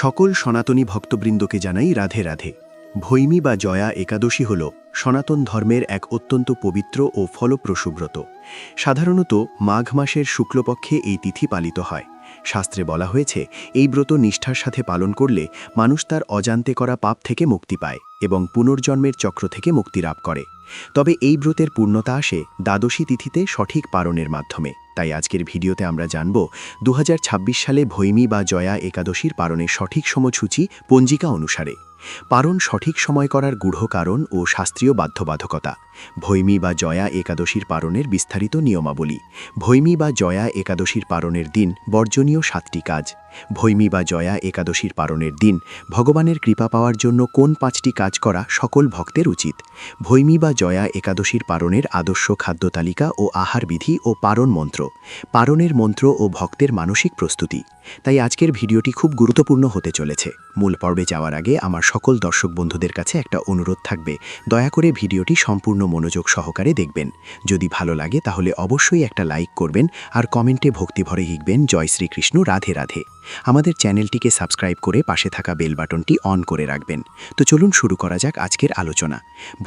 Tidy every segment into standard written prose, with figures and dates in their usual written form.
সকল সনাতনী ভক্তবৃন্দকে জানাই রাধে রাধে। ভৈমী বা জয়া একাদশী হল সনাতন ধর্মের এক অত্যন্ত পবিত্র ও ফলপ্রসূ ব্রত। সাধারণত মাঘ মাসের শুক্লপক্ষে এই তিথি পালিত হয়। শাস্ত্রে বলা হয়েছে, এই ব্রত নিষ্ঠার সাথে পালন করলে মানুষ তার অজান্তে করা পাপ থেকে মুক্তি পায় এবং পুনর্জন্মের চক্র থেকে মুক্তি লাভ করে। তবে এই ব্রতের পূর্ণতা আসে দ্বাদশী তিথিতে সঠিক পালনের মাধ্যমে। তাই আজকের ভিডিওতে আমরা জানব 2026 সালে ভৈমী বা জয়া একাদশীর পালনের সঠিক সময়সূচি পঞ্জিকা অনুসারে। পালন সঠিক সময় করার গূঢ় কারণ ও শাস্ত্রীয় বাধ্যবাধকতা। ভৈমী বা জয়া একাদশীর পালনের বিস্তারিত নিয়মাবলী। ভৈমী বা জয়া একাদশীর পালনের দিন বর্জনীয় 7টি কাজ। ভৈমী বা জয়া একাদশীর পালনের দিন ভগবানের কৃপা পাওয়ার জন্য কোন 5টি কাজ করা সকল ভক্তের উচিত। ভৈমী বা জয়া একাদশীর পালনের আদর্শ খাদ্য তালিকা ও আহারবিধি ও পালন মন্ত্র। পালনের মন্ত্র ও ভক্তের মানসিক প্রস্তুতি। তাই আজকের ভিডিওটি খুব গুরুত্বপূর্ণ হতে চলেছে। মূল পর্বে যাওয়ার আগে আমার সকল দর্শক বন্ধুদের কাছে একটা অনুরোধ থাকবে, দয়া করে ভিডিওটি সম্পূর্ণ মনোযোগ সহকারে দেখবেন। যদি ভালো লাগে তাহলে অবশ্যই একটা লাইক করবেন আর কমেন্টে ভক্তিভরে লিখবেন জয় শ্রীকৃষ্ণ, রাধে রাধে। আমাদের চ্যানেলটিকে সাবস্ক্রাইব করে পাশে থাকা বেল বাটনটি অন করে রাখবেন। তো চলুন শুরু করা যাক আজকের আলোচনা।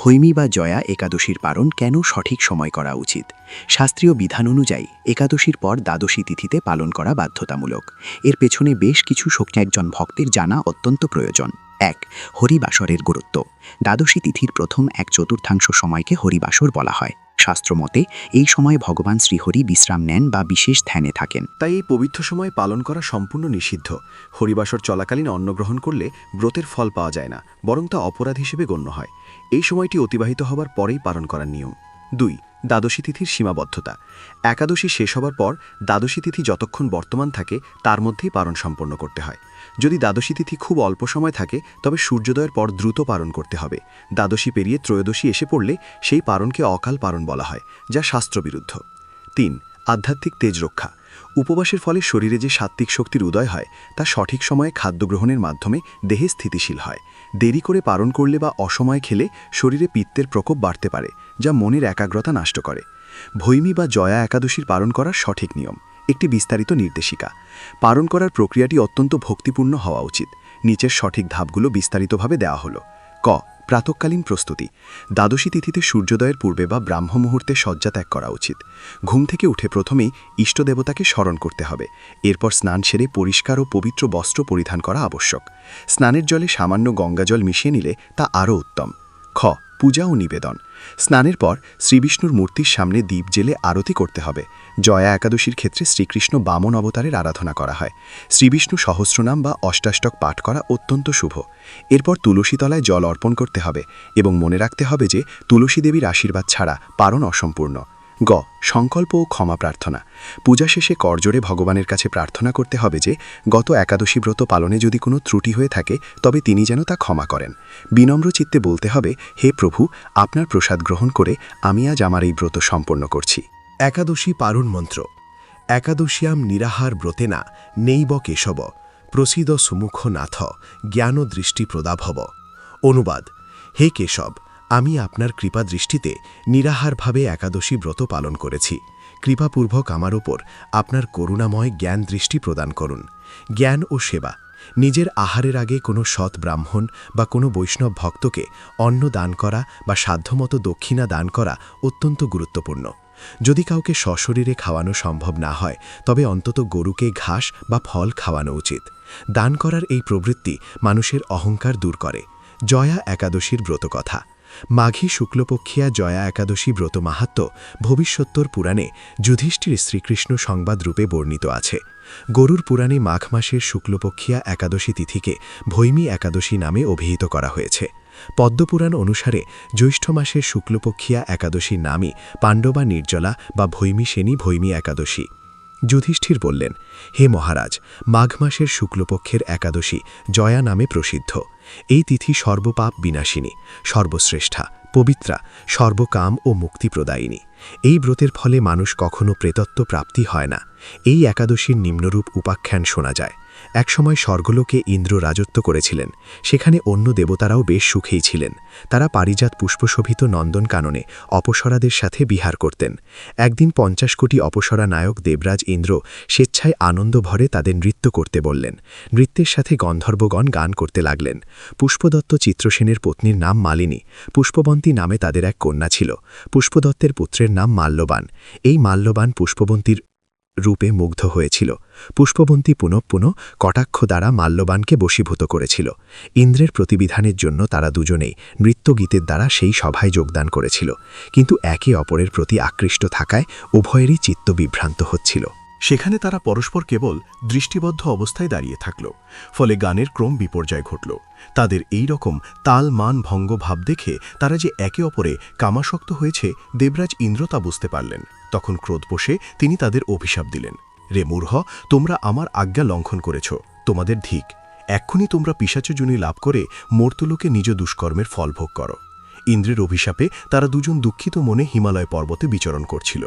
ভৈমী বা জয়া একাদশীর পালন কেন সঠিক সময় করা উচিত। শাস্ত্রীয় বিধান অনুযায়ী একাদশীর পর দ্বাদশী তিথিতে পালন করা বাধ্যতামূলক। এর পেছনে বেশ কিছু শক্তি একজন ভক্তের জানা অত্যন্ত প্রয়োজন। 1. হরিবাসরের গুরুত্ব। দ্বাদশী তিথির প্রথম 1/4 সময়কে হরিবাসর বলা হয়। শাস্ত্রমতে এই সময় ভগবান শ্রীহরি বিশ্রাম নেন বা বিশেষ ধ্যানে থাকেন। তাই এই পবিত্র সময় পালন করা সম্পূর্ণ নিষিদ্ধ। হরিবাসর চলাকালীন অন্ন গ্রহণ করলে ব্রতের ফল পাওয়া যায় না, বরং তা অপরাধ হিসেবে গণ্য হয়। এই সময়টি অতিবাহিত হবার পরেই পালন করার নিয়ম। 2. দ্বাদশী তিথির সীমাবদ্ধতা। একাদশী শেষ হবার পর দ্বাদশী তিথি যতক্ষণ বর্তমান থাকে তার মধ্যেই পালন সম্পন্ন করতে হয়। যদি দ্বাদশী তিথি খুব অল্প সময় থাকে তবে সূর্যোদয়ের পর দ্রুত পালন করতে হবে। দ্বাদশী পেরিয়ে ত্রয়োদশী এসে পড়লে সেই পালনকে অকাল পালন বলা হয়, যা শাস্ত্রবিরুদ্ধ। 3. আধ্যাত্মিক তেজ রক্ষা। উপবাসের ফলে শরীরে যে সাত্ত্বিক শক্তির উদয় হয় তা সঠিক সময়ে খাদ্য গ্রহণের মাধ্যমে দেহে স্থিতিশীল হয়। দেরি করে পালন করলে বা অসময়ে খেলে শরীরে পিত্তের প্রকোপ বাড়তে পারে, যা মনের একাগ্রতা নষ্ট করে। ভৈমী বা জয়া একাদশীর পালন করার সঠিক নিয়ম। একটি বিস্তারিত নির্দেশিকা। পালন করার প্রক্রিয়াটি অত্যন্ত ভক্তিপূর্ণ হওয়া উচিত। নিচের সঠিক ধাপগুলো বিস্তারিতভাবে দেওয়া হলো। ক. প্রাতঃকালীন প্রস্তুতি। দ্বাদশী তিথিতে সূর্যোদয়ের পূর্বে বা ব্রাহ্ম মুহূর্তে শয্যা ত্যাগ করা উচিত। ঘুম থেকে উঠে প্রথমেই ইষ্টদেবতাকে স্মরণ করতে হবে। এরপর স্নান সেরে পরিষ্কার ও পবিত্র বস্ত্র পরিধান করা আবশ্যক। স্নানের জলে সামান্য গঙ্গাজল মিশিয়ে নিলে তা আরও উত্তম। খ. পূজা ও নিবেদন। স্নানের পর শ্রীবিষ্ণুর মূর্তির সামনে দীপ জেলে আরতি করতে হবে। জয়া একাদশীর ক্ষেত্রে শ্রীকৃষ্ণ বামন অবতারের আরাধনা করা হয়। শ্রীবিষ্ণু সহস্রনাম বা অষ্টাষ্টক পাঠ করা অত্যন্ত শুভ। এরপর তুলসী তলায় জল অর্পণ করতে হবে এবং মনে রাখতে হবে যে তুলসী দেবীর আশীর্বাদ ছাড়া পালন অসম্পূর্ণ। গ. সংকল্প ও ক্ষমা প্রার্থনা। পূজা শেষে করজোড়ে ভগবানের কাছে প্রার্থনা করতে হবে যে গত একাদশী ব্রত পালনে যদি কোনো ত্রুটি হয়ে থাকে তবে তিনি যেন তা ক্ষমা করেন। বিনম্র চিত্তে বলতে হবে, হে প্রভু, আপনার প্রসাদ গ্রহণ করে আমি আজ আমার এই ব্রত সম্পন্ন করছি। একাদশী পালন মন্ত্র। একাদশীয়াম নিরাহার ব্রতেনা নেইব কেশব প্রসিদ সুমুখ নাথ জ্ঞান দৃষ্টি প্রদাভব। অনুবাদ: হে কেশব, আমি আপনার কৃপা দৃষ্টিতে নিরাহারভাবে একাদশী ব্রত পালন করেছি। কৃপাপূর্বক আমার ওপর আপনার করুণাময় জ্ঞান দৃষ্টি প্রদান করুন। জ্ঞান ও সেবা। নিজের আহারের আগে কোনো সৎ ব্রাহ্মণ বা কোনো বৈষ্ণব ভক্তকে অন্ন দান করা বা সাধ্যমতো দক্ষিণা দান করা অত্যন্ত গুরুত্বপূর্ণ। যদি কাউকে সশরীরে খাওয়ানো সম্ভব না হয় তবে অন্তত গরুকে ঘাস বা ফল খাওয়ানো উচিত। দান করার এই প্রবৃত্তি মানুষের অহংকার দূর করে। জয়া একাদশীর ব্রতকথা। মাঘী শুক্লপক্ষিয়া জয়া একাদশী ব্রত মাহাত্ম্য ভবিষ্যোত্তর পুরাণে যুধিষ্ঠির শ্রীকৃষ্ণ সংবাদ রূপে বর্ণিত আছে। গরুর পুরাণে মাঘ মাসের শুক্লপক্ষিয়া একাদশী তিথিকে ভৈমী একাদশী নামে অভিহিত করা হয়েছে। পদ্মপুরাণ অনুসারে জ্যৈষ্ঠ মাসের শুক্লপক্ষিয়া একাদশীর নামই পাণ্ডবা নির্জলা বা ভৈমী সেনী ভৈমী একাদশী। যুধিষ্ঠির বললেন, হে মহারাজ, মাঘ মাসের শুক্লপক্ষের একাদশী জয়া নামে প্রসিদ্ধ। এই তিথি সর্বপাপ বিনাশিনী, সর্বশ্রেষ্ঠা, পবিত্রা, সর্বকাম ও মুক্তিপ্রদায়িনী। এই ব্রতের ফলে মানুষ কখনো প্রেতত্ব প্রাপ্তি হয় না। এই একাদশীর নিম্নরূপ উপাখ্যান শোনা যায়। একসময় স্বর্গলোকে ইন্দ্র রাজত্ব করেছিলেন, সেখানে অন্য দেবতারাও বেশ সুখেই ছিলেন। তারা পারিজাত পুষ্পশোভিত নন্দনকাননে অপসরাদের সাথে বিহার করতেন। একদিন 50 কোটি অপসরা নায়ক দেবরাজ ইন্দ্র স্বেচ্ছায় আনন্দ ভরে তাদের নৃত্য করতে বললেন। নৃত্যের সাথে গন্ধর্বগণ গান করতে লাগলেন। পুষ্পদত্ত চিত্রসেনের পত্নীর নাম মালিনী, পুষ্পবন্তী নামে তাদের এক কন্যা ছিল। পুষ্পদত্তের পুত্রের নাম মাল্যবান। এই মাল্যবান পুষ্পবন্তীর রূপে মুগ্ধ হয়েছিল। পুষ্পবন্তী পুনঃ পুনঃ কটাক্ষ দ্বারা মাল্যবানকে বশীভূত করেছিল। ইন্দ্রের প্রতিবিধানের জন্য তারা দুজনেই নৃত্যগীতের দ্বারা সেই সভায় যোগদান করেছিল, কিন্তু একে অপরের প্রতি আকৃষ্ট থাকায় উভয়েরই চিত্ত বিভ্রান্ত হচ্ছিল। সেখানে তারা পরস্পর কেবল দৃষ্টিবদ্ধ অবস্থায় দাঁড়িয়ে থাকল। ফলে গানের ক্রম বিপর্যয় ঘটল। তাদের এই রকম তাল মান ভঙ্গ ভাব দেখে তারা যে একে অপরে কামাসক্ত হয়েছে দেবরাজ ইন্দ্র তা বুঝতে পারলেন। তখন ক্রোধ বসে তিনি তাদের অভিশাপ দিলেন, রে মূর্খ, তোমরা আমার আজ্ঞা লঙ্ঘন করেছ, তোমাদের ধিক। এক্ষুনি তোমরা পিশাচযোনি লাভ করে মর্ত্যলোকে নিজ দুষ্কর্মের ফল ভোগ করো। ইন্দ্রের অভিশাপে তারা দুজন দুঃখিত মনে হিমালয় পর্বতে বিচরণ করছিল।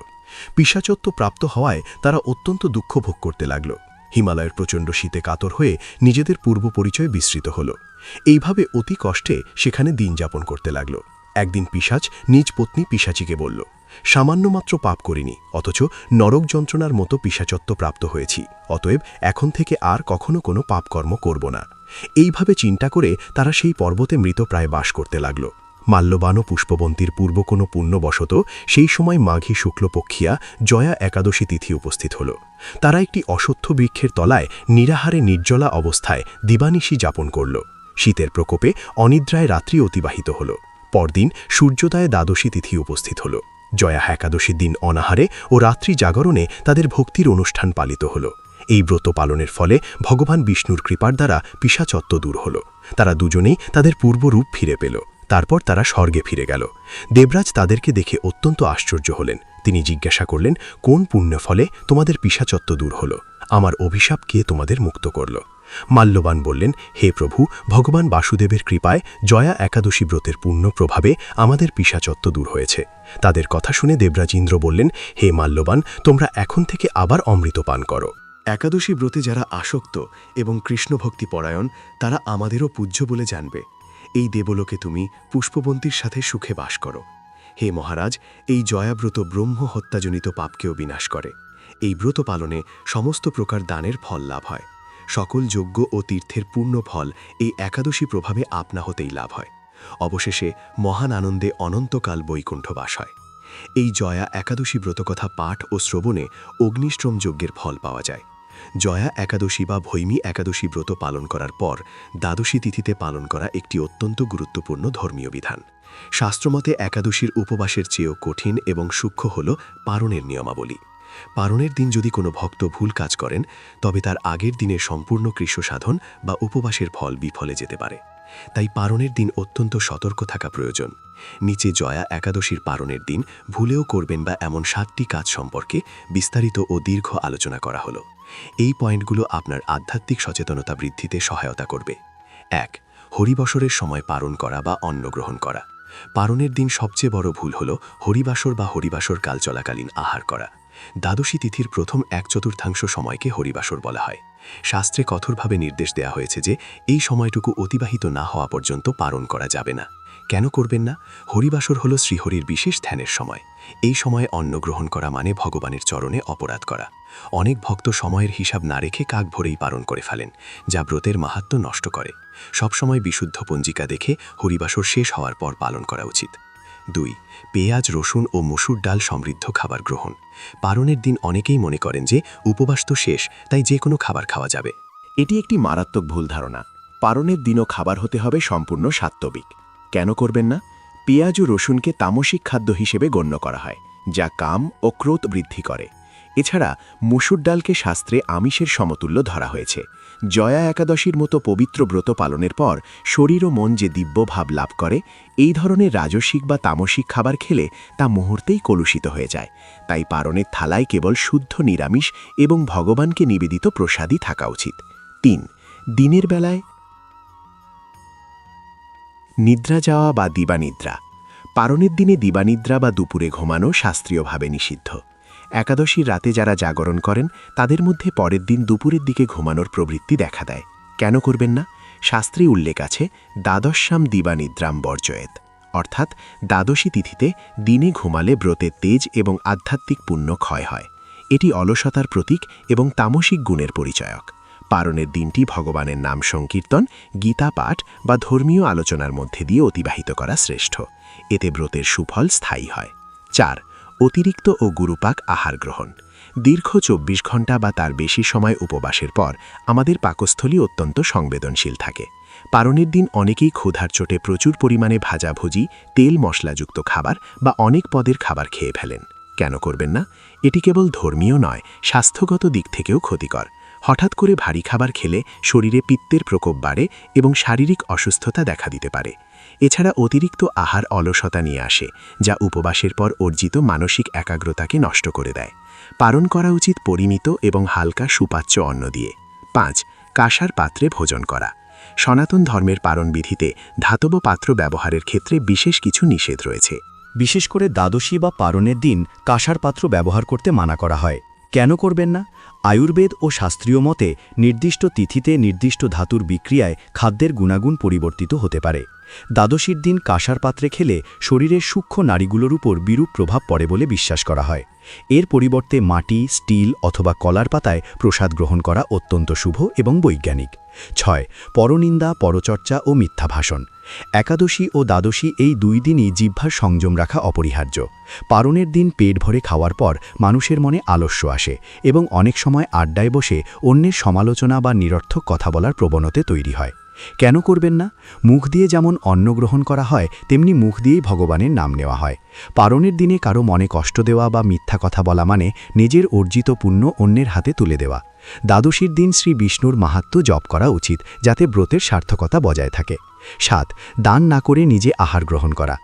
পিশাচত্ব প্রাপ্ত হওয়ায় তারা অত্যন্ত দুঃখ ভোগ করতে লাগল। হিমালয়ের প্রচণ্ড শীতে কাতর হয়ে নিজেদের পূর্ব পরিচয় বিস্মৃত হল। এইভাবে অতি কষ্টে সেখানে দিন যাপন করতে লাগল। একদিন পিশাচ নিজ পত্নী পিশাচিকে বলল, সামান্যমাত্র পাপ করিনি, অথচ নরক যন্ত্রণার মতো পিশাচত্ব প্রাপ্ত হয়েছি, অতএব এখন থেকে আর কখনো কোনো পাপকর্ম করব না। এইভাবে চিন্তা করে তারা সেই পর্বতে মৃতপ্রায় বাস করতে লাগল। মাল্যবান ও পুষ্পবন্তীর পূর্ব কোনো পুণ্যবশত সেই সময় মাঘী শুক্লপক্ষিয়া জয়া একাদশী তিথি উপস্থিত হল। তারা একটি অশ্বত্থ বৃক্ষের তলায় নিরাহারে নির্জলা অবস্থায় দিবানিশি যাপন করল। শীতের প্রকোপে অনিদ্রায় রাত্রি অতিবাহিত হল। পরদিন সূর্যোদয়ে দ্বাদশী তিথি উপস্থিত হল। জয়া একাদশীর দিন অনাহারে ও রাত্রি জাগরণে তাদের ভক্তির অনুষ্ঠান পালিত হল। এই ব্রত পালনের ফলে ভগবান বিষ্ণুর কৃপার দ্বারা পিশাচত্ব দূর হল। তারা দুজনেই তাদের পূর্বরূপ ফিরে পেল। তারপর তারা স্বর্গে ফিরে গেল। দেবরাজ তাদেরকে দেখে অত্যন্ত আশ্চর্য হলেন। তিনি জিজ্ঞাসা করলেন, কোন পুণ্য ফলে তোমাদের পিশাচত্ব দূর হল? আমার অভিশাপ কে তোমাদের মুক্ত করল? মাল্যবান বললেন, হে প্রভু, ভগবান বাসুদেবের কৃপায় জয়া একাদশী ব্রতের পূর্ণ প্রভাবে আমাদের পিশাচত্ব দূর হয়েছে। তাদের কথা শুনে দেবরাজ ইন্দ্র বললেন, হে মাল্যবান, তোমরা এখন থেকে আবার অমৃত পান করো। একাদশী ব্রতে যারা আসক্ত এবং কৃষ্ণভক্তি পরায়ণ, তারা আমাদেরও পূজ্য বলে জানবে। এই দেবলোকে তুমি পুষ্পবন্তীর সাথে সুখে বাস করো। হে মহারাজ, এই জয়াব্রত ব্রহ্ম হত্যাজনিত পাপকেও বিনাশ করে। এই ব্রত পালনে সমস্ত প্রকার দানের ফল লাভ হয়। সকল যজ্ঞ ও তীর্থের পূর্ণ ফল এই একাদশী প্রভাবে আপনা হতেই লাভ হয়। অবশেষে মহান আনন্দে অনন্তকাল বৈকুণ্ঠ বাস হয়। এই জয়া একাদশী ব্রতকথা পাঠ ও শ্রবণে অগ্নিশ্রম যজ্ঞের ফল পাওয়া যায়। জয়া একাদশী বা ভৈমী একাদশী ব্রত পালন করার পর দ্বাদশী তিথিতে পালন করা একটি অত্যন্ত গুরুত্বপূর্ণ ধর্মীয় বিধান। শাস্ত্রমতে একাদশীর উপবাসের চেয়েও কঠিন এবং সূক্ষ্ম হল পারণের নিয়মাবলী। পারণের দিন যদি কোনো ভক্ত ভুল কাজ করেন, তবে তার আগের দিনের সম্পূর্ণ কৃষ্ণ সাধন বা উপবাসের ফল বিফলে যেতে পারে। তাই পারণের দিন অত্যন্ত সতর্ক থাকা প্রয়োজন। নিচে জয়া একাদশীর পারণের দিন ভুলেও করবেন বা এমন 7টি কাজ সম্পর্কে বিস্তারিত ও দীর্ঘ আলোচনা করা হলো। এই পয়েন্টগুলো আপনার আধ্যাত্মিক সচেতনতা বৃদ্ধিতে সহায়তা করবে। 1. হরিবসরের সময় পারণ করা বা অন্ন গ্রহণ করা। পারণের দিন সবচেয়ে বড় ভুল হল হরিবাসর বা হরিবাসর কাল চলাকালীন আহার করা। দ্বাদশী তিথির প্রথম 1/4 সময়কে হরিবাসর বলা হয়। শাস্ত্রে কঠোরভাবে নির্দেশ দেওয়া হয়েছে যে এই সময়টুকু অতিবাহিত না হওয়া পর্যন্ত পারণ করা যাবে না। কেন করবেন না? হরিবাসর হল শ্রীহরির বিশেষ ধ্যানের সময়। এই সময়ে অন্ন গ্রহণ করা মানে ভগবানের চরণে অপরাধ করা। অনেক ভক্ত সময়ের হিসাব না রেখে কাক ভরেই পালন করে ফেলেন, যা ব্রতের মাহাত্ম্য নষ্ট করে। সবসময় বিশুদ্ধ পঞ্জিকা দেখে হরিবাসর শেষ হওয়ার পর পালন করা উচিত। 2. পেঁয়াজ, রসুন ও মসুর ডাল সমৃদ্ধ খাবার গ্রহণ। পারণের দিন অনেকেই মনে করেন যে উপবাস তো শেষ, তাই যে কোনো খাবার খাওয়া যাবে। এটি একটি মারাত্মক ভুল ধারণা। পারণের দিনও খাবার হতে হবে সম্পূর্ণ সাত্ত্বিক। কেন করবেন না? পেঁয়াজ ও রসুনকে তামসিক খাদ্য হিসেবে গণ্য করা হয়, যা কাম ও ক্রোধ বৃদ্ধি করে। এছাড়া মসুর ডালকে শাস্ত্রে আমিষের সমতুল্য ধরা হয়েছে। জয়া একাদশীর মতো পবিত্র ব্রত পালনের পর শরীর ও মন যে দিব্য ভাব লাভ করে, এই ধরনের রাজসিক বা তামসিক খাবার খেলে তা মুহূর্তেই কলুষিত হয়ে যায়। তাই পারণের থালায় কেবল শুদ্ধ নিরামিষ এবং ভগবানকে নিবেদিত প্রসাদই থাকা উচিত। 3. দিনের বেলায় নিদ্রা যাওয়া বা দিবানিদ্রা। পারণের দিনে দিবানিদ্রা বা দুপুরে ঘুমানো শাস্ত্রীয়ভাবে নিষিদ্ধ। একাদশীর রাতে যারা জাগরণ করেন তাদের মধ্যে পরের দিন দুপুরের দিকে ঘুমানোর প্রবৃত্তি দেখা দেয়। কেন করবেন না? শাস্ত্রে উল্লেখ আছে দ্বাদশ্যাম দিবানিদ্রাম বর্জয়েত, অর্থাৎ দ্বাদশী তিথিতে দিনে ঘুমালে ব্রতের তেজ এবং আধ্যাত্মিক পুণ্য ক্ষয় হয়। এটি অলসতার প্রতীক এবং তামসিক গুণের পরিচয়ক। পারণের দিনটি ভগবানের নাম সংকীর্তন, গীতা পাঠ বা ধর্মীয় আলোচনার মধ্যে দিয়ে অতিবাহিত করা শ্রেষ্ঠ। এতে ব্রতের সুফল স্থায়ী হয়। 4. অতিরিক্ত ও গুরুপাক আহার গ্রহণ। দীর্ঘ 24 ঘণ্টা বা তার বেশি সময় উপবাসের পর আমাদের পাকস্থলী অত্যন্ত সংবেদনশীল থাকে। পারণের দিন অনেকেই ক্ষুধার চোটে প্রচুর পরিমাণে ভাজাভুজি, তেল মশলাযুক্ত খাবার বা অনেক পদের খাবার খেয়ে ফেলেন। কেন করবেন না? এটি কেবল ধর্মীয় নয়, স্বাস্থ্যগত দিক থেকেও ক্ষতিকর। হঠাৎ করে ভারী খাবার খেলে শরীরে পিত্তের প্রকোপ বাড়ে এবং শারীরিক অসুস্থতা দেখা দিতে পারে। এছাড়া অতিরিক্ত আহার অলসতা নিয়ে আসে, যা উপবাসের পর অর্জিত মানসিক একাগ্রতাকে নষ্ট করে দেয়। পারণ করা উচিত পরিমিত এবং হালকা সুপাচ্য অন্ন দিয়ে। 5. কাঁসার পাত্রে ভোজন করা। সনাতন ধর্মের পারণ বিধিতে ধাতব পাত্র ব্যবহারের ক্ষেত্রে বিশেষ কিছু নিষেধ রয়েছে। বিশেষ করে দ্বাদশী বা পারণের দিন কাঁসার পাত্র ব্যবহার করতে মানা করা হয়। কেন করবেন না? আয়ুর্বেদ ও শাস্ত্রীয় মতে নির্দিষ্ট তিথিতে নির্দিষ্ট ধাতুর বিক্রিয়ায় খাদ্যের গুণাগুণ পরিবর্তিত হতে পারে। দ্বাদশীর দিন কাঁসার পাত্রে খেলে শরীরের সূক্ষ্ম নাড়িগুলোর উপর বিরূপ প্রভাব পড়ে বলে বিশ্বাস করা হয়। এর পরিবর্তে মাটি, স্টিল অথবা কলার পাতায় প্রসাদ গ্রহণ করা অত্যন্ত শুভ এবং বৈজ্ঞানিক। 6. পরনিন্দা, পরচর্চা ও মিথ্যা ভাষণ। একাদশী ও দ্বাদশী এই 2 দিনই জিহ্বার সংযম রাখা অপরিহার্য। পারণের দিন পেট ভরে খাওয়ার পর মানুষের মনে আলস্য আসে এবং অনেক সময় আড্ডায় বসে অন্যের সমালোচনা বা নিরর্থক কথা বলার প্রবণতা তৈরি হয়। কেন করবেন না? মুখ দিয়ে যেমন অন্ন গ্রহণ করা হয়, তেমনি মুখ দিয়েই ভগবানের নাম নেওয়া হয়। পারণের দিনে কারো মনে কষ্ট দেওয়া বা মিথ্যা কথা বলা মানে নিজের অর্জিত পুণ্য অন্যের হাতে তুলে দেওয়া। দ্বাদশীর দিন শ্রী বিষ্ণুর মাহাত্ম্য জপ করা উচিত, যাতে ব্রতের সার্থকতা বজায় থাকে। 7. দান না করে নিজে আহার গ্রহণ করা।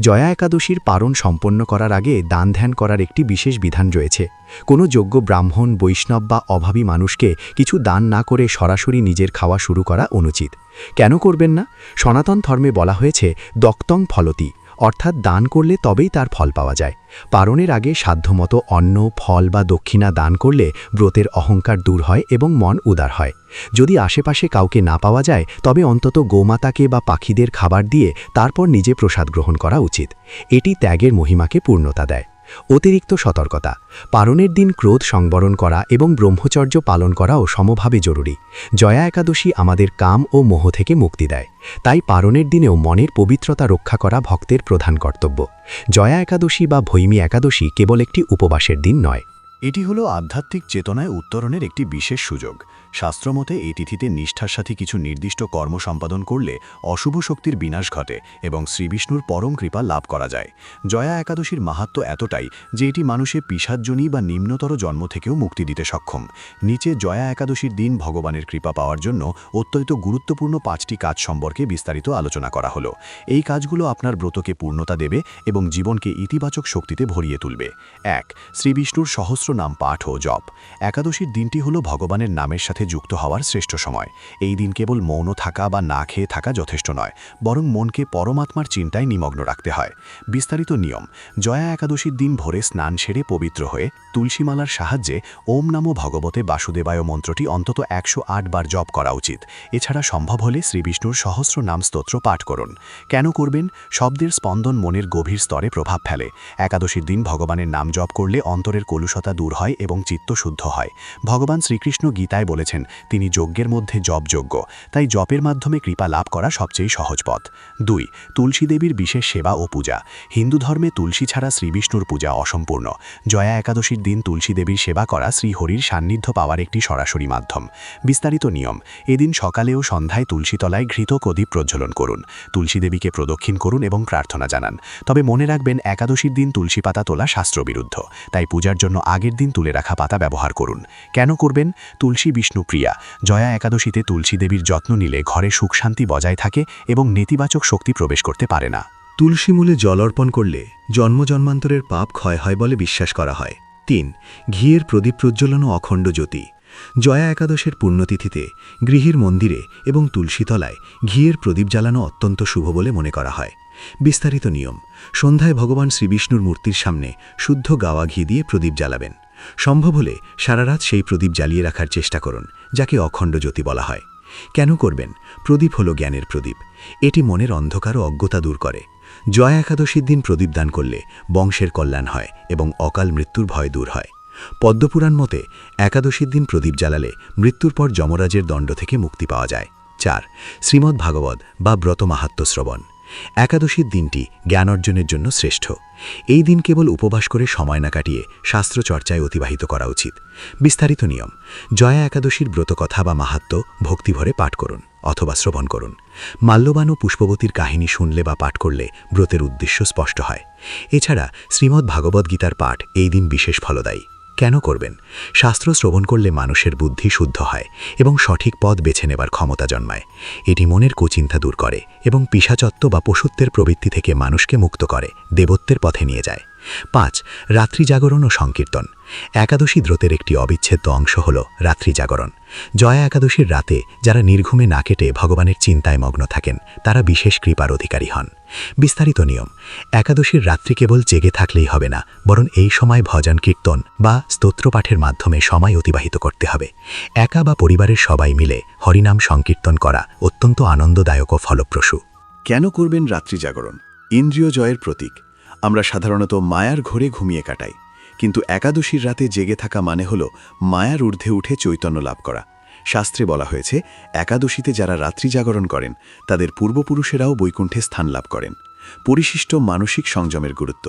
জয়া একাদশীর পারণ সম্পন্ন করার আগে দান ধ্যান করার একটি বিশেষ বিধান রয়েছে। কোনো যোগ্য ব্রাহ্মণ, বৈষ্ণব বা অভাবী মানুষকে কিছু দান না করে সরাসরি নিজের খাওয়া শুরু করা অনুচিত। কেন করবেন না? সনাতন ধর্মে বলা হয়েছে দক্তং ফলতি, অর্থাৎ দান করলে তবেই তার ফল পাওয়া যায়। পারণের আগে সাধ্যমতো অন্ন, ফল বা দক্ষিণা দান করলে ব্রতের অহংকার দূর হয় এবং মন উদার হয়। যদি আশেপাশে কাউকে না পাওয়া যায়, তবে অন্তত গোমাতাকে বা পাখিদের খাবার দিয়ে তারপর নিজে প্রসাদ গ্রহণ করা উচিত। এটি ত্যাগের মহিমাকে পূর্ণতা দেয়। অতিরিক্ত সতর্কতা। পারণের দিন ক্রোধ সংবরণ করা এবং ব্রহ্মচর্য পালন করাও সমভাবে জরুরি। জয়া একাদশী আমাদের কাম ও মোহ থেকে মুক্তি দেয়। তাই পারণের দিনেও মনের পবিত্রতা রক্ষা করা ভক্তের প্রধান কর্তব্য। জয়া একাদশী বা ভৈমী একাদশী কেবল একটি উপবাসের দিন নয়। এটি হলো আধ্যাত্মিক চেতনায় উত্তরণের একটি বিশেষ সুযোগ। শাস্ত্রমতে এই তিথিতে নিষ্ঠার সাথে কিছু নির্দিষ্ট কর্ম সম্পাদন করলে অশুভ শক্তির বিনাশ ঘটে এবং শ্রীবিষ্ণুর পরম কৃপা লাভ করা যায়। জয়া একাদশীর মাহাত্ম্য এতটাই যে এটি মানুষের পিশাচজনী বা নিম্নতর জন্ম থেকেও মুক্তি দিতে সক্ষম। নিচে জয়া একাদশীর দিন ভগবানের কৃপা পাওয়ার জন্য অত্যন্ত গুরুত্বপূর্ণ 5টি কাজ সম্পর্কে বিস্তারিত আলোচনা করা হলো। এই কাজগুলো আপনার ব্রতকে পূর্ণতা দেবে এবং জীবনকে ইতিবাচক শক্তিতে ভরিয়ে তুলবে। 1. শ্রীবিষ্ণুর সহস্র নাম পাঠ ও জপ। একাদশীর দিনটি হলো ভগবানের নামের সাথে যুক্ত হওয়ার শ্রেষ্ঠ সময়। এই দিন কেবল মৌন থাকা বা না খেয়ে থাকা যথেষ্ট নয়, বরং মনকে পরমাত্মার চিন্তায় নিমগ্ন রাখতে হয়। বিস্তারিত নিয়ম। জয়া একাদশীর দিন ভোরে স্নান সেরে পবিত্র হয়ে তুলসীমালার সাহায্যে ওম নমো ভগবতে বাসুদেবায় মন্ত্রটি অন্তত 108 বার জপ করা উচিত। এছাড়া সম্ভব হলে শ্রীবিষ্ণুর সহস্র নাম স্তোত্র পাঠ করুন। কেন করবেন? শব্দের স্পন্দন মনের গভীর স্তরে প্রভাব ফেলে। একাদশীর দিন ভগবানের নাম জপ করলে অন্তরের কলুষতা দূর হয় এবং চিত্ত শুদ্ধ হয়। ভগবান শ্রীকৃষ্ণ গীতায় বলেছেন তিনি যজ্ঞের মধ্যে জপযোগ্য, তাই জপের মাধ্যমে কৃপা লাভ করা সবচেয়ে সহজ পথ। 2. তুলসী দেবীর বিশেষ সেবা ও পূজা। হিন্দু ধর্মে তুলসী ছাড়া শ্রীবিষ্ণুর পূজা অসম্পূর্ণ। জয়া একাদশীর দিন তুলসী দেবীর সেবা করা শ্রীহরির সান্নিধ্য পাওয়ার একটি সরাসরি মাধ্যম। বিস্তারিত নিয়ম। এদিন সকালে ও সন্ধ্যায় তুলসীতলায় ঘৃত প্রদীপ প্রজ্বলন করুন। তুলসী দেবীকে প্রদক্ষিণ করুন এবং প্রার্থনা জানান। তবে মনে রাখবেন, একাদশীর দিন তুলসী পাতা তোলা শাস্ত্রবিরুদ্ধ, তাই পূজার জন্য আগের দিন তুলে রাখা পাতা ব্যবহার করুন। কেন করবেন? তুলসী বিষ্ণুপ্রিয়া। জয়া একাদশীতে তুলসী দেবীর যত্ন নিলে ঘরে সুখ শান্তি বজায় থাকে এবং নেতিবাচক শক্তি প্রবেশ করতে পারে না। তুলসী মূলে জল অর্পণ করলে জন্মজন্মান্তরের পাপ ক্ষয় হয় বলে বিশ্বাস করা হয়। 3. ঘিয়ের প্রদীপ প্রজ্বলন ও অখণ্ড জ্যোতি। জয়া একাদশের পুণ্যতিথিতে গৃহীর মন্দিরে এবং তুলসীতলায় ঘিয়ের প্রদীপ জ্বালানো অত্যন্ত শুভ বলে মনে করা হয়। বিস্তারিত নিয়ম: সন্ধ্যায় ভগবান শ্রীবিষ্ণুর মূর্তির সামনে শুদ্ধ গাওয়া ঘি দিয়ে প্রদীপ জ্বালাবেন। সম্ভব হলে সারারাত সেই প্রদীপ জ্বালিয়ে রাখার চেষ্টা করুন, যাকে অখণ্ড জ্যোতি বলা হয়। কেন করবেন? প্রদীপ হল জ্ঞানের প্রদীপ। এটি মনের অন্ধকার ও অজ্ঞতা দূর করে। জয়া একাদশীর দিন প্রদীপ দান করলে বংশের কল্যাণ হয় এবং অকাল মৃত্যুর ভয় দূর হয়। পদ্মপুরাণ মতে একাদশীর দিন প্রদীপ জ্বালালে মৃত্যুর পর যমরাজের দণ্ড থেকে মুক্তি পাওয়া যায়। 4. শ্রীমদ্ ভাগবত বা ব্রত মাহাত্ম্য শ্রবণ। একাদশীর দিনটি জ্ঞান অর্জনের জন্য শ্রেষ্ঠ। এই দিন কেবল উপবাস করে সময় না কাটিয়ে শাস্ত্র চর্চায় অতিবাহিত করা উচিত। বিস্তারিত নিয়ম: জয়া একাদশীর ব্রতকথা বা মাহাত্ম্য ভক্তিভরে পাঠ করুন অথবা শ্রবণ করুন। মাল্যবান ও পুষ্পবতীর কাহিনী শুনলে বা পাঠ করলে ব্রতের উদ্দেশ্য স্পষ্ট হয়। এছাড়া শ্রীমদ্ ভাগবত গীতার পাঠ এই দিন বিশেষ ফলদায়ী। কেন করবেন? শাস্ত্র শ্রবণ করলে মানুষের বুদ্ধি শুদ্ধ হয় এবং সঠিক পথ বেছে নেবার ক্ষমতা জন্মায়। এটি মনের কুচিন্তা দূর করে এবং পিশাচত্ব বা পশুত্বের প্রবৃত্তি থেকে মানুষকে মুক্ত করে দেবত্বের পথে নিয়ে যায়। 5. রাত্রি জাগরণ ও সংকীর্তন। একাদশী ব্রতের একটি অবিচ্ছেদ্য অংশ হল রাত্রি জাগরণ। জয়া একাদশীর রাতে যারা নির্ঘুমে না কেটে ভগবানের চিন্তায় মগ্ন থাকেন তারা বিশেষ কৃপার অধিকারী হন। বিস্তারিত নিয়ম: একাদশীর রাত্রি কেবল জেগে থাকলেই হবে না, বরং এই সময় ভজন কীর্তন বা স্তোত্রপাঠের মাধ্যমে সময় অতিবাহিত করতে হবে। একা বা পরিবারের সবাই মিলে হরিনাম সংকীর্তন করা অত্যন্ত আনন্দদায়ক ও ফলপ্রসূ। কেন করবেন রাত্রি জাগরণ? ইন্দ্রিয় জয়ের প্রতীক। আমরা সাধারণত মায়ার ঘোরে ঘুমিয়ে কাটাই, কিন্তু একাদশীর রাতে জেগে থাকা মানে হল মায়ার ঊর্ধ্বে উঠে চৈতন্য লাভ করা। শাস্ত্রে বলা হয়েছে, একাদশীতে যারা রাত্রি জাগরণ করেন তাদের পূর্বপুরুষেরাও বৈকুণ্ঠে স্থান লাভ করেন। পরিশিষ্ট মানসিক সংযমের গুরুত্ব: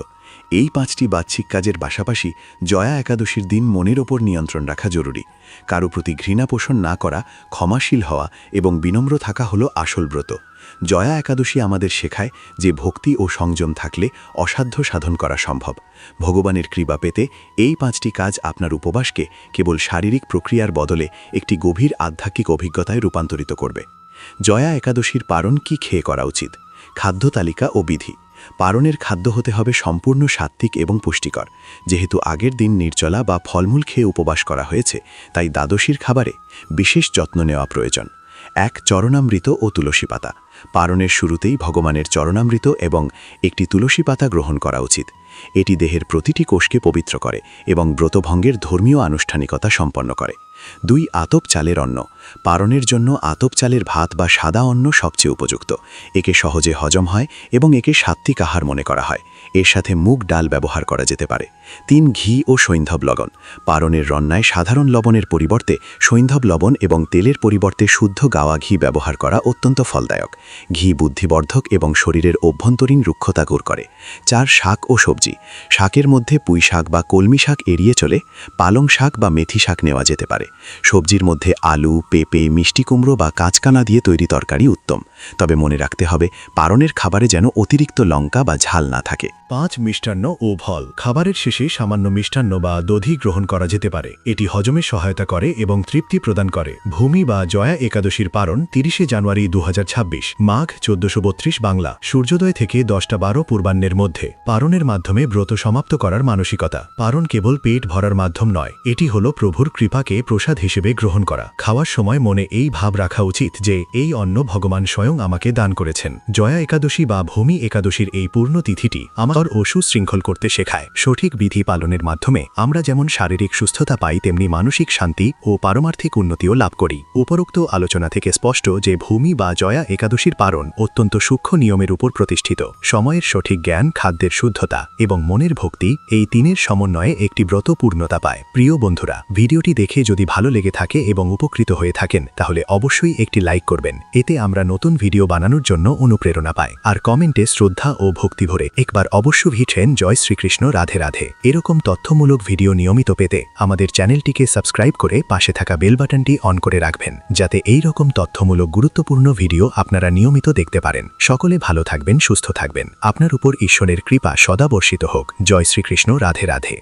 এই 5টি বাহ্যিক কাজের পাশাপাশি জয়া একাদশীর দিন মনের ওপর নিয়ন্ত্রণ রাখা জরুরি। কারো প্রতি ঘৃণা পোষণ না করা, ক্ষমাশীল হওয়া এবং বিনম্র থাকা হল আসল ব্রত। জয়া একাদশী আমাদের শেখায় যে ভক্তি ও সংযম থাকলে অসাধ্য সাধন করা সম্ভব। ভগবানের কৃপা পেতে এই 5টি কাজ আপনার উপবাসকে কেবল শারীরিক প্রক্রিয়ার বদলে একটি গভীর আধ্যাত্মিক অভিজ্ঞতায় রূপান্তরিত করবে। জয়া একাদশীর পারণ কি খেয়ে করা উচিত? খাদ্য তালিকা ও বিধি: পারণের খাদ্য হতে হবে সম্পূর্ণ সাত্ত্বিক এবং পুষ্টিকর। যেহেতু আগের দিন নির্জলা বা ফলমূল খেয়ে উপবাস করা হয়েছে, তাই দ্বাদশীর খাবারে বিশেষ যত্ন নেওয়া প্রয়োজন। 1. চরণামৃত ও তুলসী পাতা। পারণের শুরুতেই ভগবানের চরণামৃত এবং একটি তুলসী পাতা গ্রহণ করা উচিত। এটি দেহের প্রতিটি কোষকে পবিত্র করে এবং ব্রতভঙ্গের ধর্মীয় আনুষ্ঠানিকতা সম্পন্ন করে। 2. আতপ চালের অন্ন। পারণের জন্য আতপ চালের ভাত বা সাদা অন্ন সবচেয়ে উপযুক্ত। একে সহজে হজম হয় এবং একে সাত্ত্বিক আহার মনে করা হয়। এর সাথে মুগ ডাল ব্যবহার করা যেতে পারে। 3. ঘি ও সৈন্ধব লবণ। পারণের রান্নায় সাধারণ লবণের পরিবর্তে সৈন্ধব লবণ এবং তেলের পরিবর্তে শুদ্ধ গাওয়া ঘি ব্যবহার করা অত্যন্ত ফলদায়ক। ঘি বুদ্ধিবর্ধক এবং শরীরের অভ্যন্তরীণ রুক্ষতা দূর করে। 4. শাক ও সবজি। শাকের মধ্যে পুঁই শাক বা কলমি শাক এড়িয়ে চলে পালং শাক বা মেথি শাক নেওয়া যেতে পারে। সবজির মধ্যে আলু, পেঁপে, মিষ্টি কুমড়ো বা কাঁচকানা দিয়ে তৈরি তরকারি উত্তম। তবে মনে রাখতে হবে, পারণের খাবারে যেন অতিরিক্ত লঙ্কা বা ঝাল না থাকে। 5. মিষ্টান্ন ও ফল। খাবারের শেষে সামান্য মিষ্টান্ন বা দধি গ্রহণ করা যেতে পারে। এটি হজমে সহায়তা করে এবং তৃপ্তি প্রদান করে। ভূমি বা জয়া একাদশীর পারণ 30 জানুয়ারি 2026, মাঘ 1432 বাংলা, সূর্যোদয় থেকে 10:12 পূর্বাহ্নের মধ্যে। পারণের মাধ্যমে ব্রত সমাপ্ত করার মানসিকতা। পারণ কেবল পেট ভরার মাধ্যম নয়, এটি হল প্রভুর কৃপাকে প্রসাদ হিসেবে গ্রহণ করা। খাওয়ার সময় মনে এই ভাব রাখা উচিত যে এই অন্ন ভগবান স্বয়ং আমাকে দান করেছেন। জয়া একাদশী বা ভূমি একাদশীর এই পূর্ণ তিথিটি আমার ও সুশৃঙ্খল করতে শেখায়। সঠিক বিধি পালনের মাধ্যমে আমরা যেমন শারীরিক সুস্থতা পাই, তেমনি মানসিক শান্তি ও পারমার্থিক উন্নতিও লাভ করি। উপরোক্ত আলোচনা থেকে স্পষ্ট যে ভূমি বা জয়া একাদশীর পারণ অত্যন্ত সূক্ষ্ম নিয়মের উপর প্রতিষ্ঠিত। সময়ের সঠিক জ্ঞান, খাদ্যের শুদ্ধতা এবং মনের ভক্তি, এই তিনের সমন্বয়ে একটি ব্রত পূর্ণতা পায়। প্রিয় বন্ধুরা, ভিডিওটি দেখে যদি ভালো লেগে থাকে এবং উপকৃত হয়ে থাকেন তাহলে অবশ্যই একটি লাইক করবেন। এতে আমরা নতুন ভিডিও বানানোর জন্য অনুপ্রেরণা পাই। আর কমেন্টে শ্রদ্ধা ও ভক্তি ভরে একবার অবশ্যই লিখেন জয় শ্রীকৃষ্ণ, রাধে রাধে। এরকম তথ্যমূলক ভিডিও নিয়মিত পেতে আমাদের চ্যানেলটিকে সাবস্ক্রাইব করে পাশে থাকা বেল বাটনটি অন করে রাখবেন, যাতে এই রকম তথ্যমূলক গুরুত্বপূর্ণ ভিডিও আপনারা নিয়মিত দেখতে পারেন। সকলে ভালো থাকবেন, সুস্থ থাকবেন। আপনার উপর ঈশ্বরের কৃপা সদা বর্ষিত হোক। জয় শ্রীকৃষ্ণ, রাধে রাধে।